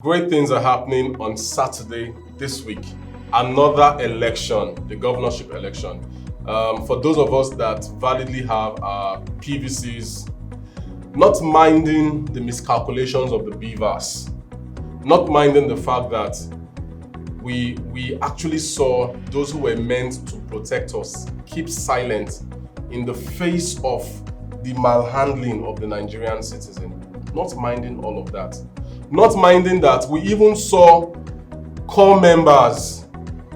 Great things are happening on Saturday this week. Another election, the governorship election. For those of us that validly have our PVCs, not minding the miscalculations of the beavers, not minding the fact that we actually saw those who were meant to protect us keep silent in the face of the malhandling of the Nigerian citizen. Not minding all of that. Not minding that we even saw core members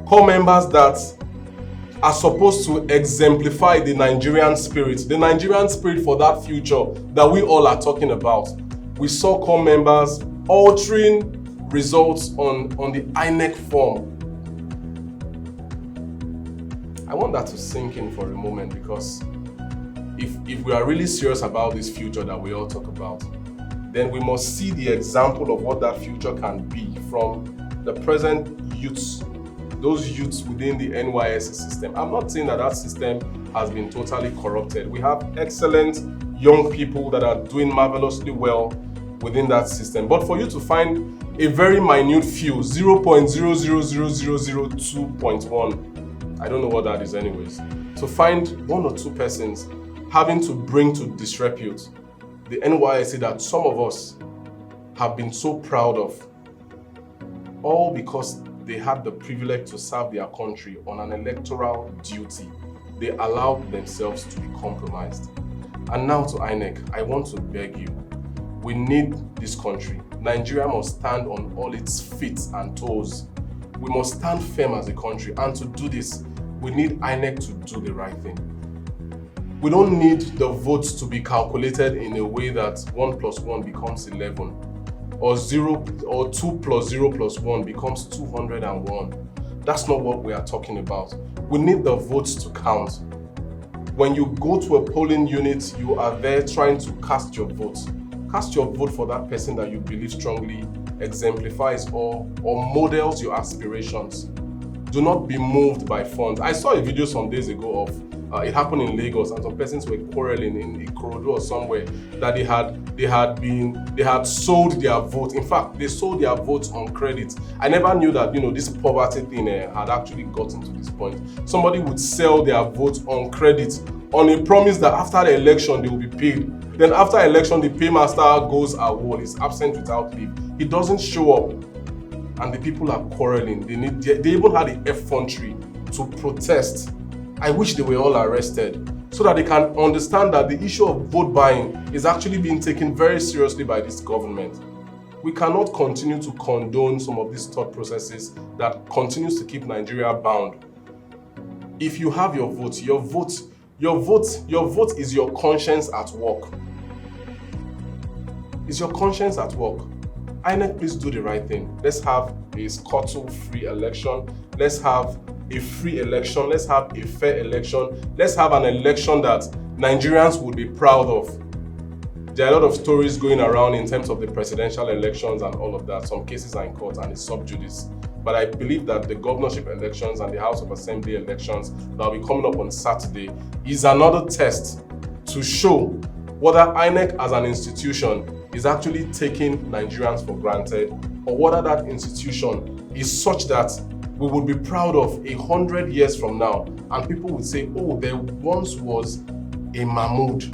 that are supposed to exemplify the Nigerian spirit for that future that we all are talking about. We saw core members altering results on the INEC form. I want that to sink in for a moment, because if we are really serious about this future that we all talk about, then we must see the example of what that future can be from the present youths, those youths within the NYSC system. I'm not saying that system has been totally corrupted. We have excellent young people that are doing marvelously well within that system. But for you to find a very minute few, 0.000002.1, I don't know what that is anyways, to find one or two persons having to bring to disrepute the NYSC that some of us have been so proud of, all because they had the privilege to serve their country on an electoral duty. They allowed themselves to be compromised. And now to INEC, I want to beg you, we need this country. Nigeria must stand on all its feet and toes. We must stand firm as a country, and to do this, we need INEC to do the right thing. We don't need the votes to be calculated in a way that 1 plus 1 becomes 11, or 2 plus 0 plus 1 becomes 201. That's not what we are talking about. We need the votes to count. When you go to a polling unit, you are there trying to cast your vote. Cast your vote for that person that you believe strongly exemplifies or models your aspirations. Do not be moved by funds. I saw a video some days ago of it happened in Lagos, and some persons were quarreling in Ikorodu or somewhere that they had sold their vote. In fact, they sold their votes on credit. I never knew that this poverty thing had actually gotten to this point. Somebody would sell their vote on credit on a promise that after the election they will be paid. Then after election, the paymaster goes AWOL, is absent without leave. He doesn't show up, and the people are quarreling. They even had the effrontery to protest. I wish they were all arrested so that they can understand that the issue of vote buying is actually being taken very seriously by this government. We cannot continue to condone some of these thought processes that continues to keep Nigeria bound. If you have your vote is your conscience at work. It's your conscience at work. INEC, please do the right thing. Let's have a scuttle-free election. Let's have a free election. Let's have a fair election. Let's have an election that Nigerians would be proud of. There are a lot of stories going around in terms of the presidential elections and all of that. Some cases are in court and it's sub judice. But I believe that the governorship elections and the House of Assembly elections that will be coming up on Saturday is another test to show whether INEC as an institution is actually taking Nigerians for granted, or whether that institution is such that we would be proud of 100 years from now, and people would say, oh, there once was a Mahmood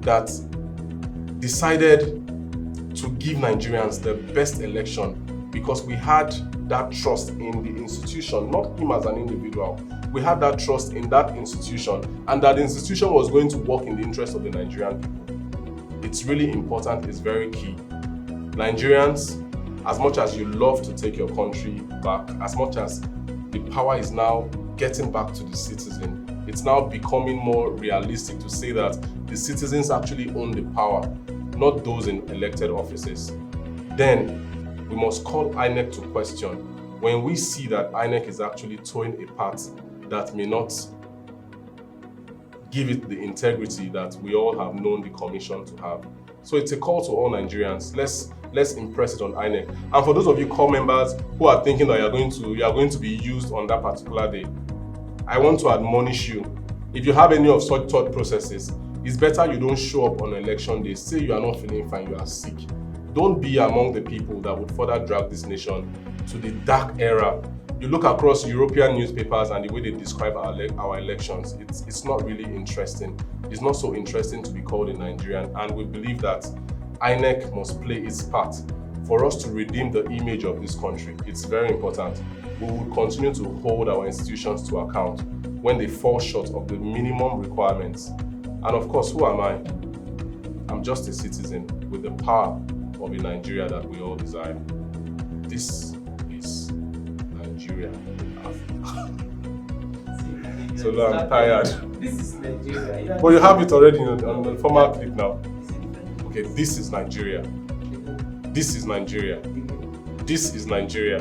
that decided to give Nigerians the best election because we had that trust in the institution, not him as an individual. We had that trust in that institution, and that institution was going to work in the interest of the Nigerian people. It's really important, it's very key. Nigerians, as much as you love to take your country back, as much as the power is now getting back to the citizen, it's now becoming more realistic to say that the citizens actually own the power, not those in elected offices. Then we must call INEC to question when we see that INEC is actually towing a part that may not give it the integrity that we all have known the commission to have. So it's a call to all Nigerians. Let's impress it on INEC. And for those of you core members who are thinking that you are going to be used on that particular day, I want to admonish you. If you have any of such thought processes, it's better you don't show up on election day. Say you are not feeling fine, you are sick. Don't be among the people that would further drag this nation to the dark era. You look across European newspapers and the way they describe our elections, it's not really interesting. It's not so interesting to be called a Nigerian, and we believe that INEC must play its part for us to redeem the image of this country. It's very important. We will continue to hold our institutions to account when they fall short of the minimum requirements. And of course, who am I? I'm just a citizen with the power of a Nigeria that we all desire. This is Nigeria in Africa. So I'm tired. This is Nigeria. But you have it already on the former clip now. Okay, this is Nigeria. This is Nigeria. This is Nigeria.